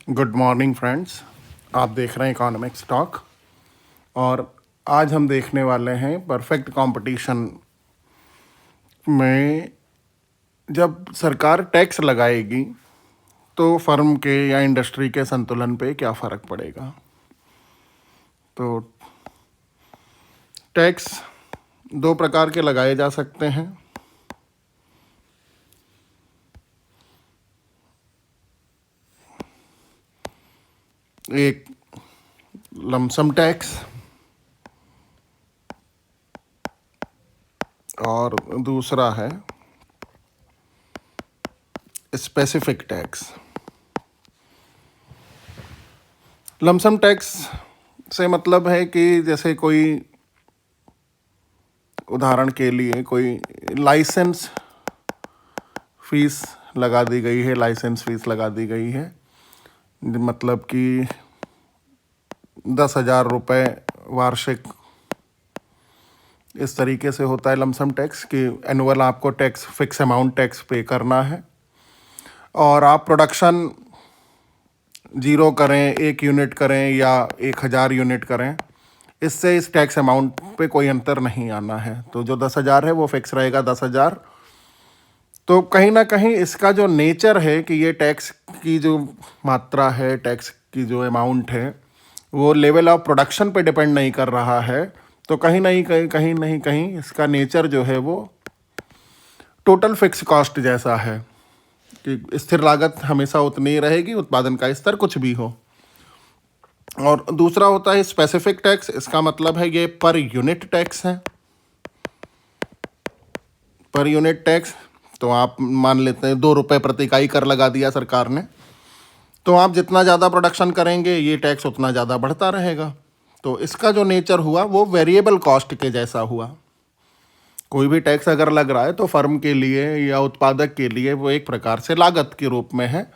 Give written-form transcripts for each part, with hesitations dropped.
Good morning friends. आप देख रहे हैं इकोनॉमिक्स टॉक और आज हम देखने वाले हैं परफेक्ट कंपटीशन में जब सरकार टैक्स लगाएगी तो फर्म के या इंडस्ट्री के संतुलन पे क्या फ़र्क पड़ेगा। तो टैक्स दो प्रकार के लगाए जा सकते हैं। एक लमसम टैक्स और दूसरा है स्पेसिफिक टैक्स। लमसम टैक्स से मतलब है कि जैसे कोई उदाहरण के लिए कोई लाइसेंस फीस लगा दी गई है, लाइसेंस फीस लगा दी गई है, मतलब कि 10,000 रुपये वार्षिक। इस तरीके से होता है लमसम टैक्स कि एनुअल आपको टैक्स फिक्स अमाउंट टैक्स पे करना है और आप प्रोडक्शन 0 करें, 1 यूनिट करें या 1,000 यूनिट करें, इससे इस टैक्स अमाउंट पे कोई अंतर नहीं आना है। तो जो 10,000 है वो फिक्स रहेगा 10,000। तो कहीं ना कहीं इसका जो नेचर है कि ये टैक्स की जो मात्रा है, टैक्स की जो अमाउंट है, वो लेवल ऑफ प्रोडक्शन पे डिपेंड नहीं कर रहा है। तो कहीं इसका नेचर जो है वो टोटल फिक्स कॉस्ट जैसा है कि स्थिर लागत हमेशा उतनी ही रहेगी, उत्पादन का स्तर कुछ भी हो। और दूसरा होता है स्पेसिफिक टैक्स। इसका मतलब है ये पर यूनिट टैक्स है। पर यूनिट टैक्स तो आप मान लेते हैं 2 रुपये प्रति इकाई कर लगा दिया सरकार ने, तो आप जितना ज़्यादा प्रोडक्शन करेंगे ये टैक्स उतना ज़्यादा बढ़ता रहेगा। तो इसका जो नेचर हुआ वो वेरिएबल कॉस्ट के जैसा हुआ। कोई भी टैक्स अगर लग रहा है तो फर्म के लिए या उत्पादक के लिए वो एक प्रकार से लागत के रूप में है।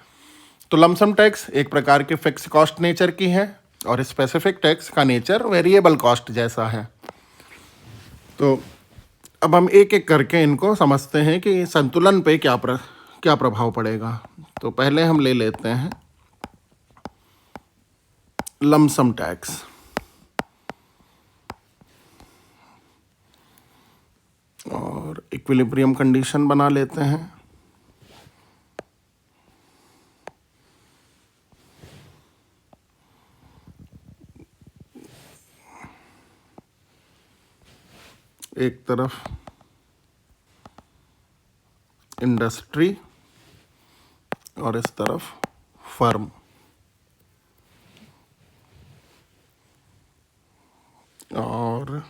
तो लमसम टैक्स एक प्रकार के फिक्स कॉस्ट नेचर की है और स्पेसिफिक टैक्स का नेचर वेरिएबल कॉस्ट जैसा है। तो अब हम एक एक करके इनको समझते हैं कि संतुलन पे क्या प्रभाव पड़ेगा। तो पहले हम ले लेते हैं लमसम टैक्स। और इक्विलिब्रियम कंडीशन बना लेते हैं। एक तरफ इंडस्ट्री और इस तरफ फर्म। और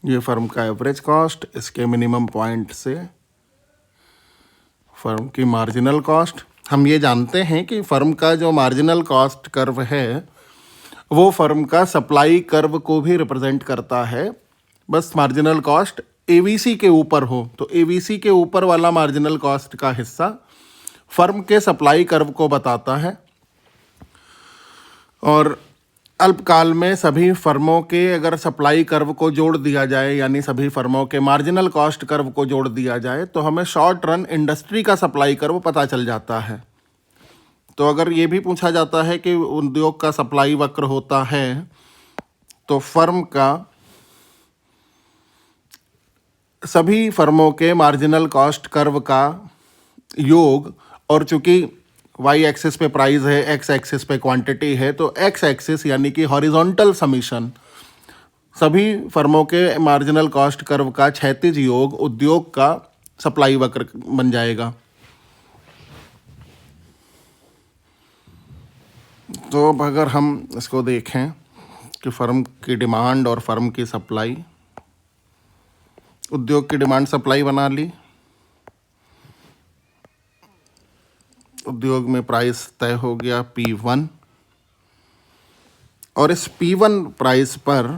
ये फर्म का एवरेज कॉस्ट, इसके मिनिमम पॉइंट से फर्म की मार्जिनल कॉस्ट। हम ये जानते हैं कि फर्म का जो मार्जिनल कॉस्ट कर्व है वो फर्म का सप्लाई कर्व को भी रिप्रेजेंट करता है। बस मार्जिनल कॉस्ट एवीसी के ऊपर हो तो एवीसी के ऊपर वाला मार्जिनल कॉस्ट का हिस्सा फर्म के सप्लाई कर्व को बताता है। और अल्पकाल में सभी फर्मों के अगर सप्लाई कर्व को जोड़ दिया जाए, यानी सभी फर्मों के मार्जिनल कॉस्ट कर्व को जोड़ दिया जाए, तो हमें शॉर्ट रन इंडस्ट्री का सप्लाई कर्व पता चल जाता है। तो अगर ये भी पूछा जाता है कि उद्योग का सप्लाई वक्र होता है तो फर्म का सभी फर्मों के मार्जिनल कॉस्ट कर्व का योग, और चूंकि वाई एक्सिस पे प्राइस है, एक्स एक्सिस पे क्वांटिटी है, तो एक्स एक्सिस यानी कि हॉरिजॉन्टल समीशन सभी फर्मों के मार्जिनल कॉस्ट कर्व का क्षैतिज योग उद्योग का सप्लाई वक्र बन जाएगा। तो अब अगर हम इसको देखें कि फर्म की डिमांड और फर्म की सप्लाई, उद्योग की डिमांड सप्लाई बना ली, उद्योग में प्राइस तय हो गया P1, और इस P1 प्राइस पर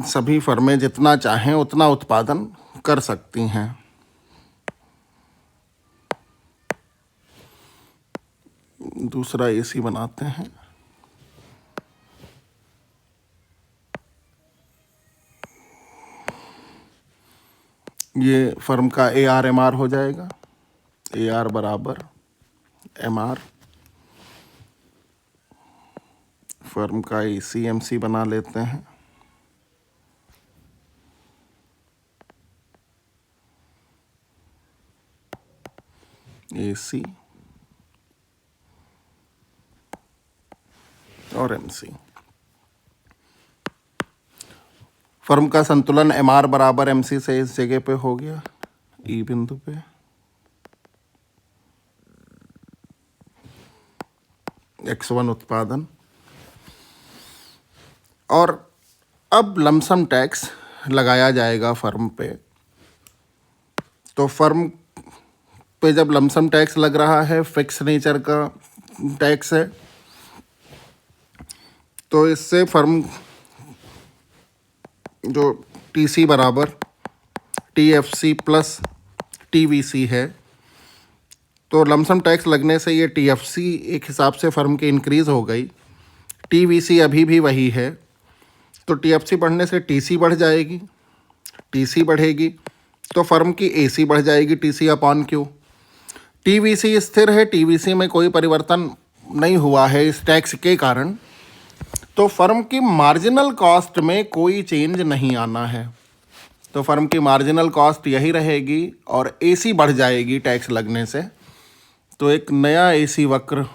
सभी फर्में जितना चाहें उतना उत्पादन कर सकती हैं। दूसरा एसी बनाते हैं। ये फर्म का AR/MR हो जाएगा, AR बराबर MR। फर्म का EC/MC बना लेते हैं। AC और MC। फर्म का संतुलन MR बराबर MC से इस जगह पे हो गया, E बिंदु पे। X1 उत्पादन। और अब लमसम टैक्स लगाया जाएगा फर्म पे। तो फर्म पे जब लमसम टैक्स लग रहा है, फिक्स नेचर का टैक्स है, तो इससे फर्म जो TC बराबर TFC प्लस TVC है, तो लमसम टैक्स लगने से ये TFC एक हिसाब से फर्म की इंक्रीज़ हो गई, TVC अभी भी वही है। तो TFC बढ़ने से TC बढ़ जाएगी, TC बढ़ेगी तो फर्म की AC बढ़ जाएगी, TC/Q। TVC स्थिर है, TVC में कोई परिवर्तन नहीं हुआ है इस टैक्स के कारण, तो फर्म की मार्जिनल कॉस्ट में कोई चेंज नहीं आना है। तो फर्म की मार्जिनल कॉस्ट यही रहेगी और AC बढ़ जाएगी टैक्स लगने से। तो एक नया AC वक्र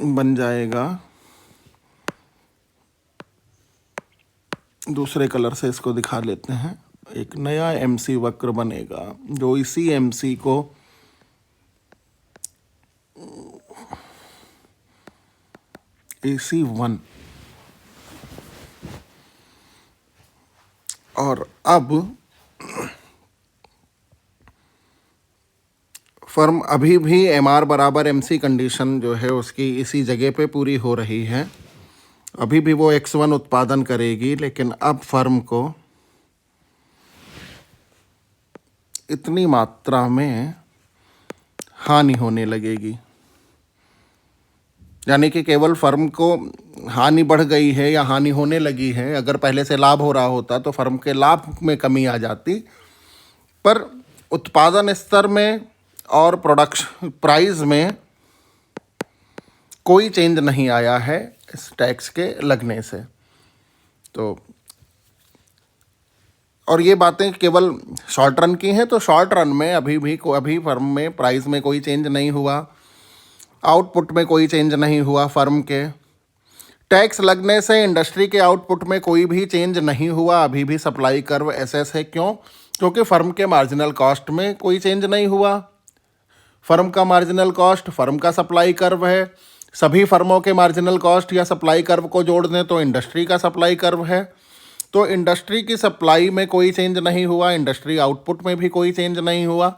बन जाएगा। दूसरे कलर से इसको दिखा लेते हैं। एक नया MC वक्र बनेगा जो इसी MC को AC1। और अब फर्म अभी भी MR बराबर MC कंडीशन जो है उसकी इसी जगह पे पूरी हो रही है। अभी भी वो X1 उत्पादन करेगी, लेकिन अब फर्म को इतनी मात्रा में हानि होने लगेगी, यानी कि केवल फर्म को हानि बढ़ गई है या हानि होने लगी है। अगर पहले से लाभ हो रहा होता तो फर्म के लाभ में कमी आ जाती, पर उत्पादन स्तर में और प्रोडक्शन प्राइस में कोई चेंज नहीं आया है इस टैक्स के लगने से। तो और ये बातें केवल शॉर्ट रन की हैं, तो शॉर्ट रन में अभी फर्म में प्राइस में कोई चेंज नहीं हुआ, आउटपुट में कोई चेंज नहीं हुआ। फर्म के टैक्स लगने से इंडस्ट्री के आउटपुट में कोई भी चेंज नहीं हुआ, अभी भी सप्लाई कर्व SS है। क्यों? क्योंकि फर्म के मार्जिनल कॉस्ट में कोई चेंज नहीं हुआ। फर्म का मार्जिनल कॉस्ट फर्म का सप्लाई कर्व है। सभी फर्मों के मार्जिनल कॉस्ट या सप्लाई कर्व को जोड़ दें तो इंडस्ट्री का सप्लाई कर्व है। तो इंडस्ट्री की सप्लाई में कोई चेंज नहीं हुआ, इंडस्ट्री आउटपुट में भी कोई चेंज नहीं हुआ।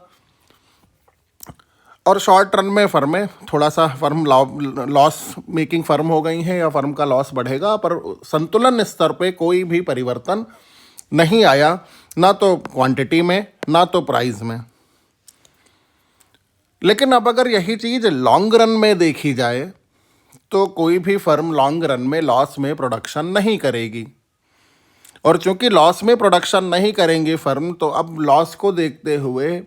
और शॉर्ट रन में फर्में थोड़ा सा लॉस मेकिंग फर्म हो गई हैं या फर्म का लॉस बढ़ेगा, पर संतुलन स्तर पे कोई भी परिवर्तन नहीं आया, ना तो क्वांटिटी में ना तो प्राइस में। लेकिन अब अगर यही चीज़ लॉन्ग रन में देखी जाए तो कोई भी फर्म लॉन्ग रन में लॉस में प्रोडक्शन नहीं करेगी। और चूंकि लॉस में प्रोडक्शन नहीं करेंगे फर्म, तो अब लॉस को देखते हुए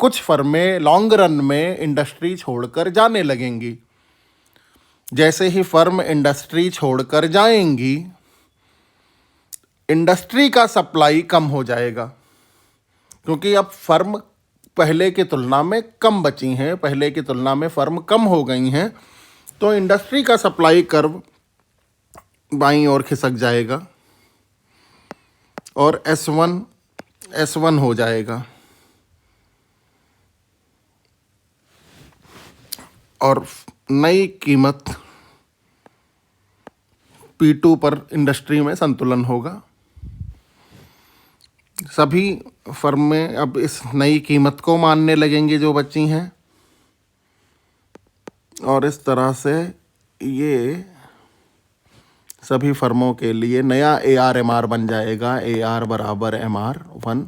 कुछ फर्में लॉन्ग रन में इंडस्ट्री छोड़कर जाने लगेंगी। जैसे ही फर्म इंडस्ट्री छोड़कर जाएंगी, इंडस्ट्री का सप्लाई कम हो जाएगा, क्योंकि अब फर्म पहले की तुलना में कम बची हैं, पहले की तुलना में फर्म कम हो गई हैं। तो इंडस्ट्री का सप्लाई कर्व बाईं ओर खिसक जाएगा और S1 हो जाएगा। और नई कीमत P2 पर इंडस्ट्री में संतुलन होगा। सभी फर्में अब इस नई कीमत को मानने लगेंगी जो बची हैं, और इस तरह से ये सभी फर्मों के लिए नया AR/MR बन जाएगा, AR बराबर MR1,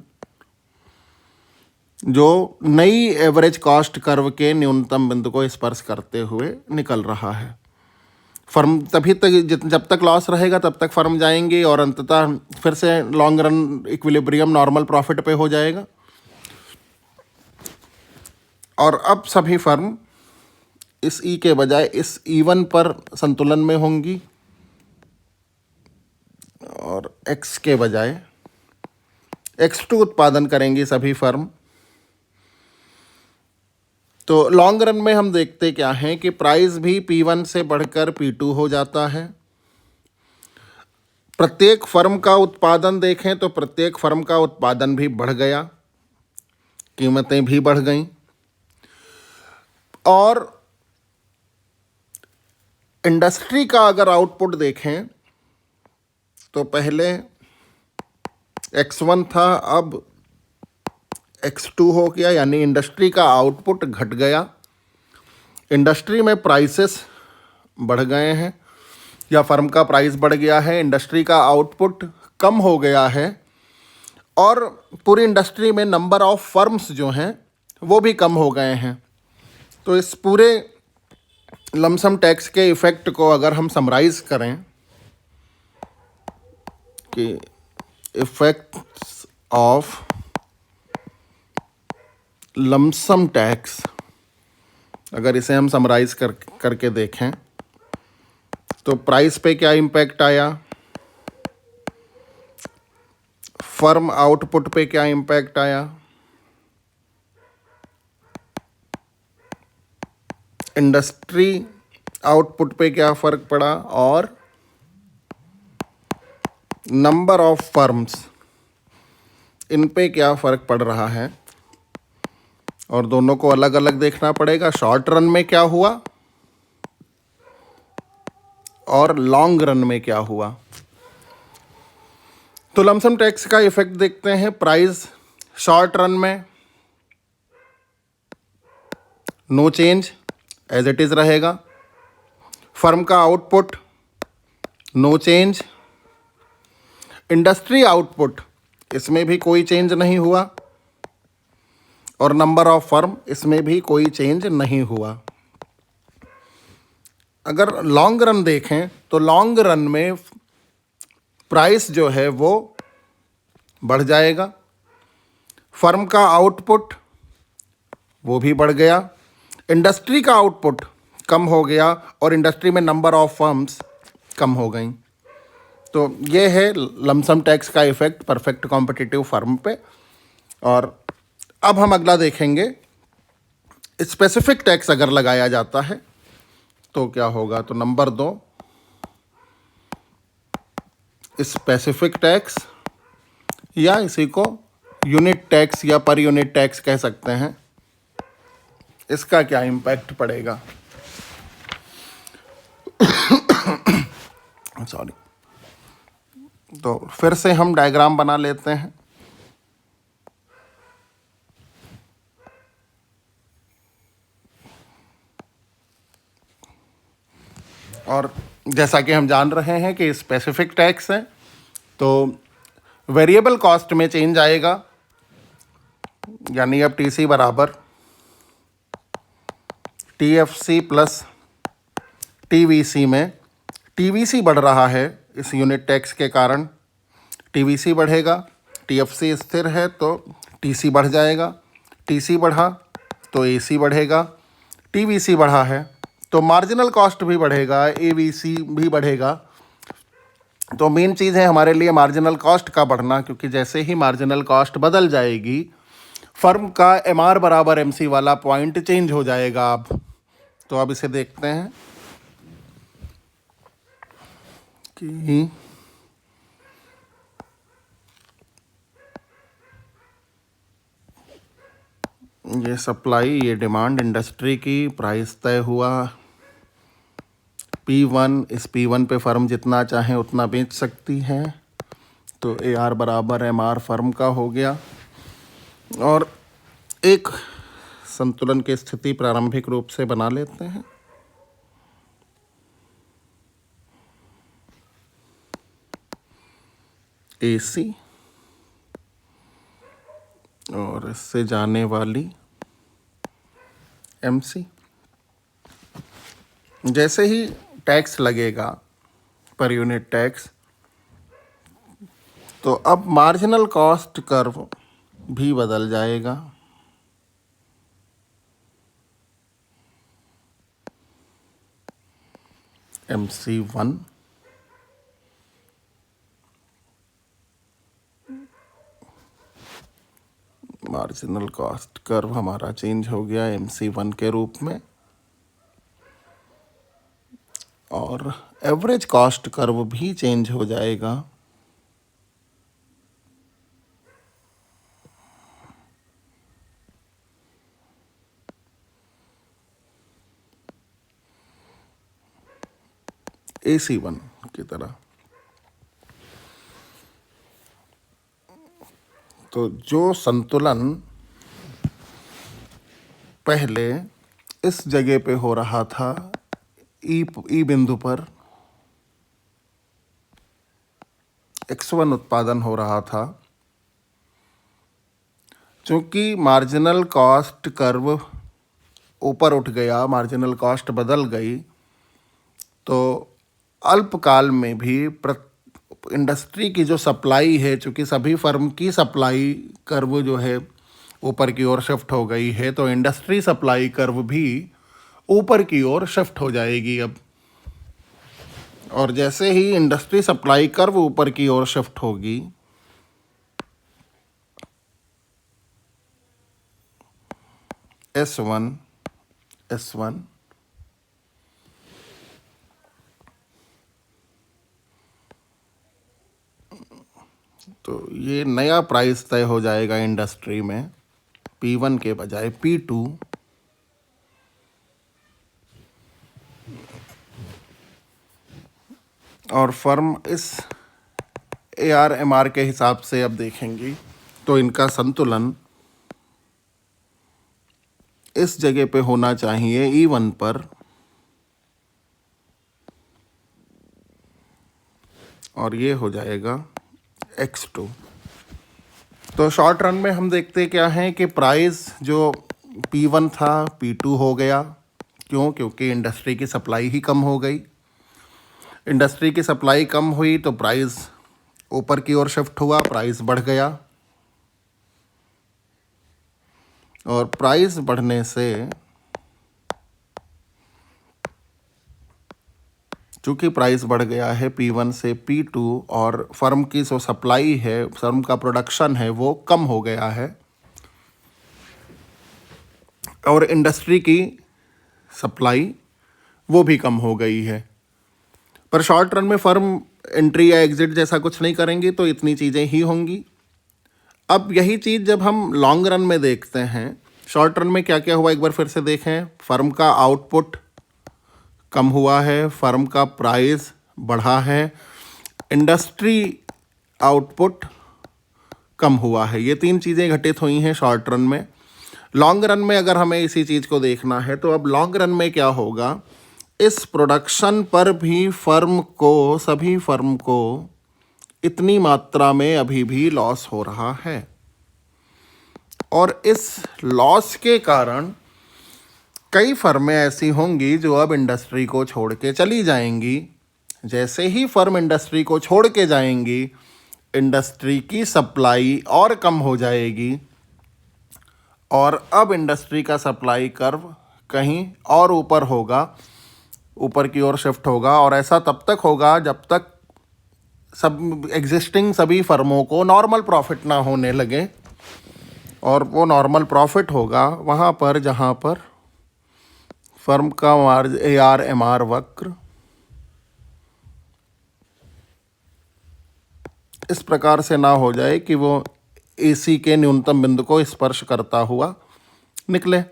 जो नई एवरेज कॉस्ट कर्व के न्यूनतम बिंदु को स्पर्श करते हुए निकल रहा है। फर्म तभी तक जब तक लॉस रहेगा तब तक फर्म जाएंगी और अंततः फिर से long run equilibrium normal profit पे हो जाएगा। और अब सभी फर्म इस ई के बजाय इस E1 पर संतुलन में होंगी और एक्स के बजाय X2 उत्पादन करेंगी सभी फर्म। तो लॉन्ग रन में हम देखते क्या हैं कि प्राइस भी P1 से बढ़कर P2 हो जाता है। प्रत्येक फर्म का उत्पादन देखें तो प्रत्येक फर्म का उत्पादन भी बढ़ गया, कीमतें भी बढ़ गईं। और इंडस्ट्री का अगर आउटपुट देखें तो पहले X1 था, अब X2 हो गया, यानी इंडस्ट्री का आउटपुट घट गया। इंडस्ट्री में प्राइसेस बढ़ गए हैं या फर्म का प्राइस बढ़ गया है, इंडस्ट्री का आउटपुट कम हो गया है और पूरी इंडस्ट्री में नंबर ऑफ फर्म्स जो हैं वो भी कम हो गए हैं। तो इस पूरे लमसम टैक्स के इफ़ेक्ट को अगर हम समराइज़ करें कि इफ़ेक्ट्स ऑफ लमसम टैक्स, अगर इसे हम समराइज़ करके देखें तो प्राइस पे क्या इम्पैक्ट आया, फर्म आउटपुट पे क्या इम्पैक्ट आया, इंडस्ट्री आउटपुट पे क्या फ़र्क पड़ा और नंबर ऑफ फर्म्स इन पे क्या फ़र्क पड़ रहा है। और दोनों को अलग अलग देखना पड़ेगा, शॉर्ट रन में क्या हुआ और लॉन्ग रन में क्या हुआ। तो लमसम टैक्स का इफेक्ट देखते हैं। प्राइस शॉर्ट रन में no change, as it is रहेगा। फर्म का output no change. Industry output, इसमें भी कोई चेंज नहीं हुआ और नंबर ऑफ फर्म, इसमें भी कोई चेंज नहीं हुआ। अगर लॉन्ग रन देखें तो लॉन्ग रन में प्राइस जो है वो बढ़ जाएगा, फर्म का आउटपुट वो भी बढ़ गया, इंडस्ट्री का आउटपुट कम हो गया और इंडस्ट्री में नंबर ऑफ फर्म्स कम हो गई। तो ये है लमसम टैक्स का इफ़ेक्ट परफेक्ट कॉम्पिटिटिव फर्म पे। और अब हम अगला देखेंगे, स्पेसिफिक टैक्स अगर लगाया जाता है तो क्या होगा। तो नंबर 2, स्पेसिफिक टैक्स या इसी को यूनिट टैक्स या पर यूनिट टैक्स कह सकते हैं, इसका क्या इम्पैक्ट पड़ेगा। सॉरी। तो फिर से हम डायग्राम बना लेते हैं। और जैसा कि हम जान रहे हैं कि स्पेसिफिक टैक्स है तो वेरिएबल कॉस्ट में चेंज आएगा, यानी अब टीसी बराबर टीएफसी प्लस टीवीसी में टीवीसी बढ़ रहा है इस यूनिट टैक्स के कारण, टीवीसी बढ़ेगा, टीएफसी स्थिर है तो टीसी बढ़ जाएगा, टीसी बढ़ा तो एसी बढ़ेगा, टीवीसी बढ़ा है तो मार्जिनल कॉस्ट भी बढ़ेगा, एवीसी भी बढ़ेगा। तो मेन चीज़ है हमारे लिए मार्जिनल कॉस्ट का बढ़ना, क्योंकि जैसे ही मार्जिनल कॉस्ट बदल जाएगी फर्म का एमआर बराबर एमसी वाला पॉइंट चेंज हो जाएगा। अब तो अब इसे देखते हैं कि ये सप्लाई, ये डिमांड इंडस्ट्री की, प्राइस तय हुआ P1, इस P1 पे फर्म जितना चाहे उतना बेच सकती है, तो AR बराबर MR फर्म का हो गया। और एक संतुलन की स्थिति प्रारंभिक रूप से बना लेते हैं। AC और इससे जाने वाली MC। जैसे ही टैक्स लगेगा, पर यूनिट टैक्स, तो अब मार्जिनल कॉस्ट कर्व भी बदल जाएगा। MC1 मार्जिनल कॉस्ट कर्व हमारा चेंज हो गया MC1 के रूप में, और एवरेज कॉस्ट कर्व भी चेंज हो जाएगा AC1 की तरह। तो जो संतुलन पहले इस जगह पे हो रहा था, ई बिंदु पर X1 उत्पादन हो रहा था, चूंकि मार्जिनल कॉस्ट कर्व ऊपर उठ गया, मार्जिनल कॉस्ट बदल गई, तो अल्पकाल में भी इंडस्ट्री की जो सप्लाई है, चूंकि सभी फर्म की सप्लाई कर्व जो है ऊपर की ओर शिफ्ट हो गई है, तो इंडस्ट्री सप्लाई कर्व भी ऊपर की ओर शिफ्ट हो जाएगी अब। और जैसे ही इंडस्ट्री सप्लाई कर्व ऊपर की ओर शिफ्ट होगी, S1 तो ये नया प्राइस तय हो जाएगा इंडस्ट्री में, P1 के बजाय P2। और फर्म इस AR/MR के हिसाब से अब देखेंगी, तो इनका संतुलन इस जगह पे होना चाहिए E1 पर, और ये हो जाएगा X2। तो शॉर्ट रन में हम देखते क्या हैं कि प्राइस जो P1 था P2 हो गया। क्यों? क्योंकि इंडस्ट्री की सप्लाई ही कम हो गई। इंडस्ट्री की सप्लाई कम हुई तो प्राइस ऊपर की ओर शिफ्ट हुआ, प्राइस बढ़ गया, और प्राइस बढ़ने से चूँकि प्राइस बढ़ गया है P1 से P2, और फर्म की जो सप्लाई है, फर्म का प्रोडक्शन है, वो कम हो गया है, और इंडस्ट्री की सप्लाई वो भी कम हो गई है। पर शॉर्ट रन में फर्म एंट्री या एग्जिट जैसा कुछ नहीं करेंगी, तो इतनी चीज़ें ही होंगी। अब यही चीज़ जब हम लॉन्ग रन में देखते हैं, शॉर्ट रन में क्या क्या हुआ एक बार फिर से देखें। फर्म का आउटपुट कम हुआ है, फर्म का प्राइस बढ़ा है, इंडस्ट्री आउटपुट कम हुआ है। ये तीन चीज़ें घटित हुई हैं शॉर्ट रन में। लॉन्ग रन में अगर हमें इसी चीज़ को देखना है, तो अब लॉन्ग रन में क्या होगा, इस प्रोडक्शन पर भी सभी फर्म को इतनी मात्रा में अभी भी लॉस हो रहा है, और इस लॉस के कारण कई फर्में ऐसी होंगी जो अब इंडस्ट्री को छोड़ के चली जाएंगी। जैसे ही फर्म इंडस्ट्री को छोड़ के जाएंगी, इंडस्ट्री की सप्लाई और कम हो जाएगी, और अब इंडस्ट्री का सप्लाई कर्व कहीं और ऊपर होगा, ऊपर की ओर शिफ्ट होगा। और ऐसा तब तक होगा जब तक सब एग्जिस्टिंग सभी फर्मों को नॉर्मल प्रॉफिट ना होने लगे, और वो नॉर्मल प्रॉफिट होगा वहाँ पर जहाँ पर फर्म का AR/MR वक्र इस प्रकार से ना हो जाए कि वो AC के न्यूनतम बिंदु को स्पर्श करता हुआ निकले।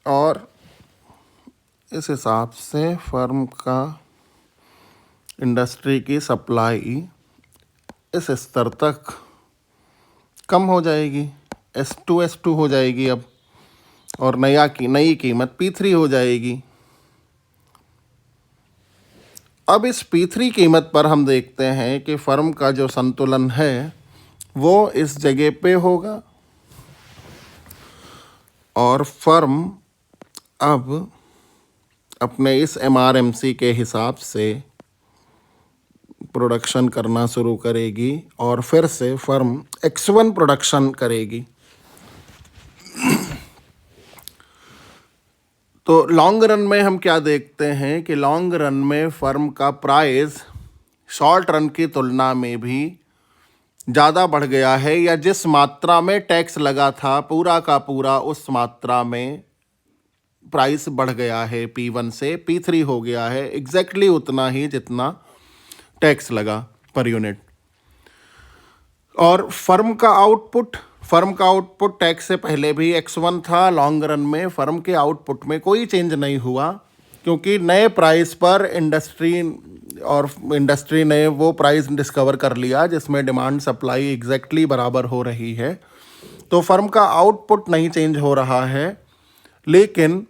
और इस हिसाब से फर्म का इंडस्ट्री की सप्लाई इस स्तर तक कम हो जाएगी, S2 हो जाएगी अब, और नई कीमत P3 हो जाएगी। अब इस P3 कीमत पर हम देखते हैं कि फर्म का जो संतुलन है वो इस जगह पे होगा, और फर्म अब अपने इस MRMC के हिसाब से प्रोडक्शन करना शुरू करेगी और फिर से फर्म X1 प्रोडक्शन करेगी। तो लॉन्ग रन में हम क्या देखते हैं कि लॉन्ग रन में फर्म का प्राइस शॉर्ट रन की तुलना में भी ज़्यादा बढ़ गया है, या जिस मात्रा में टैक्स लगा था पूरा का पूरा उस मात्रा में प्राइस बढ़ गया है। P1 से P3 हो गया है एग्जैक्टली उतना ही जितना टैक्स लगा पर यूनिट। और फर्म का आउटपुट टैक्स से पहले भी X1 था। लॉन्ग रन में फर्म के आउटपुट में कोई चेंज नहीं हुआ, क्योंकि नए प्राइस पर इंडस्ट्री ने वो प्राइस डिस्कवर कर लिया जिसमें डिमांड सप्लाई एग्जैक्टली बराबर हो रही है। तो फर्म का आउटपुट नहीं चेंज हो रहा है, लेकिन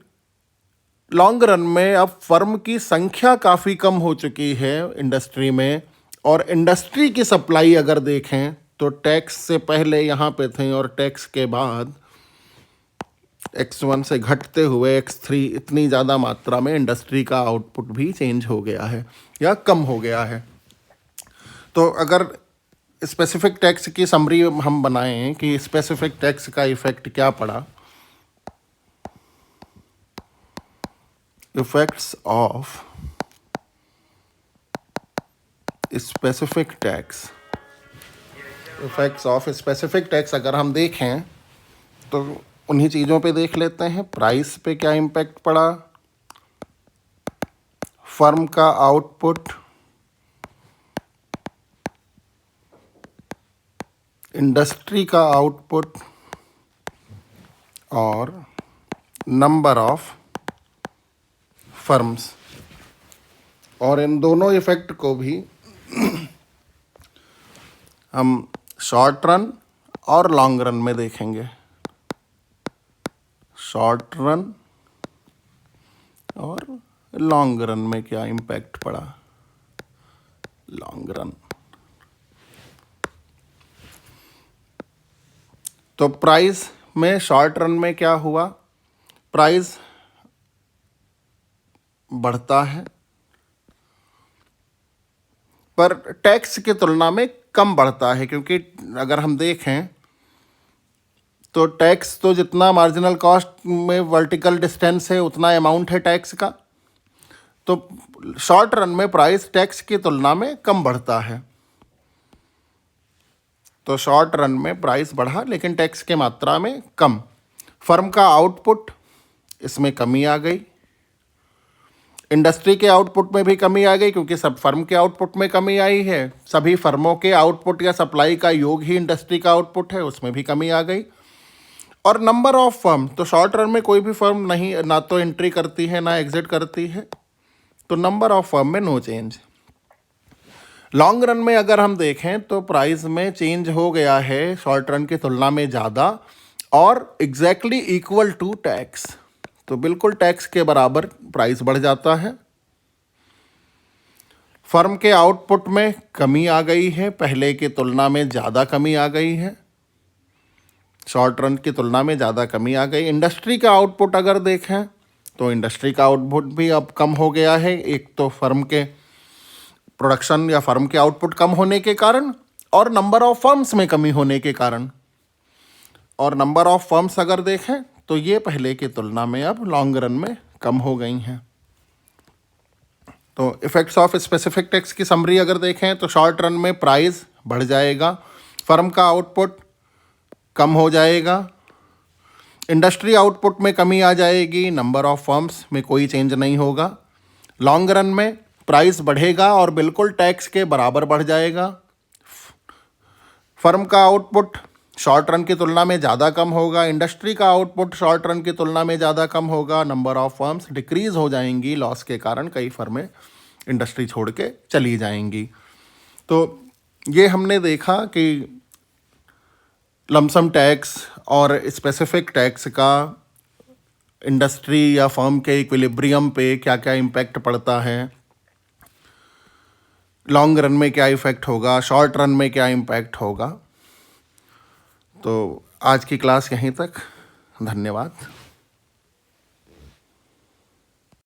लॉन्ग रन में अब फर्म की संख्या काफ़ी कम हो चुकी है इंडस्ट्री में। और इंडस्ट्री की सप्लाई अगर देखें तो टैक्स से पहले यहाँ पे थे और टैक्स के बाद X1 से घटते हुए X3 इतनी ज़्यादा मात्रा में इंडस्ट्री का आउटपुट भी चेंज हो गया है या कम हो गया है। तो अगर स्पेसिफिक टैक्स की समरी हम बनाएं कि स्पेसिफिक टैक्स का इफ़ेक्ट क्या पड़ा, इफ़ेक्ट्स ऑफ स्पेसिफिक टैक्स अगर हम देखें तो उन्हीं चीज़ों पे देख लेते हैं। प्राइस पे क्या इम्पैक्ट पड़ा, फर्म का आउटपुट, इंडस्ट्री का आउटपुट और नंबर ऑफ फर्म्स। और इन दोनों इफ़ेक्ट को भी हम शॉर्ट रन और लॉन्ग रन में देखेंगे। शॉर्ट रन और लॉन्ग रन में क्या इम्पैक्ट पड़ा। लॉन्ग रन तो प्राइस में शॉर्ट रन में क्या हुआ, प्राइस बढ़ता है पर टैक्स की तुलना में कम बढ़ता है, क्योंकि अगर हम देखें तो टैक्स तो जितना मार्जिनल कॉस्ट में वर्टिकल डिस्टेंस है उतना अमाउंट है टैक्स का। तो शॉर्ट रन में प्राइस टैक्स की तुलना में कम बढ़ता है। तो शॉर्ट रन में प्राइस बढ़ा लेकिन टैक्स के मात्रा में कम। फर्म का आउटपुट, इसमें कमी आ गई। इंडस्ट्री के आउटपुट में भी कमी आ गई, क्योंकि सब फर्म के आउटपुट में कमी आई है। सभी फर्मों के आउटपुट या सप्लाई का योग ही इंडस्ट्री का आउटपुट है, उसमें भी कमी आ गई। और नंबर ऑफ फर्म, तो शॉर्ट रन में कोई भी फर्म नहीं, ना तो एंट्री करती है ना एग्जिट करती है, तो नंबर ऑफ फर्म में नो चेंज। लॉन्ग रन में अगर हम देखें तो प्राइस में चेंज हो गया है शॉर्ट रन की तुलना में ज़्यादा, और एग्जैक्टली इक्वल टू टैक्स। तो बिल्कुल टैक्स के बराबर प्राइस बढ़ जाता है। फर्म के आउटपुट में कमी आ गई है, पहले की तुलना में ज़्यादा कमी आ गई है। शॉर्ट रन की तुलना में ज़्यादा कमी आ गई। इंडस्ट्री का आउटपुट अगर देखें तो इंडस्ट्री का आउटपुट भी अब कम हो गया है। एक तो फर्म के प्रोडक्शन या फर्म के आउटपुट कम होने के कारण, और नंबर ऑफ फर्म्स में कमी होने के कारण। और नंबर ऑफ फर्म्स अगर देखें तो ये पहले की तुलना में अब लॉन्ग रन में कम हो गई हैं। तो इफ़ेक्ट्स ऑफ स्पेसिफिक टैक्स की समरी अगर देखें तो शॉर्ट रन में प्राइस बढ़ जाएगा, फर्म का आउटपुट कम हो जाएगा, इंडस्ट्री आउटपुट में कमी आ जाएगी, नंबर ऑफ फर्म्स में कोई चेंज नहीं होगा। लॉन्ग रन में प्राइस बढ़ेगा और बिल्कुल टैक्स के बराबर बढ़ जाएगा। फर्म का आउटपुट शॉर्ट रन की तुलना में ज़्यादा कम होगा, इंडस्ट्री का आउटपुट शॉर्ट रन की तुलना में ज़्यादा कम होगा, नंबर ऑफ फर्म्स डिक्रीज़ हो जाएंगी। लॉस के कारण कई फर्में इंडस्ट्री छोड़ के चली जाएंगी। तो ये हमने देखा कि लमसम टैक्स और स्पेसिफिक टैक्स का इंडस्ट्री या फर्म के इक्विलिब्रियम पे क्या क्या इम्पैक्ट पड़ता है, लॉन्ग रन में क्या इफ़ेक्ट होगा, शॉर्ट रन में क्या इम्पैक्ट होगा। तो आज की क्लास यहीं तक। धन्यवाद।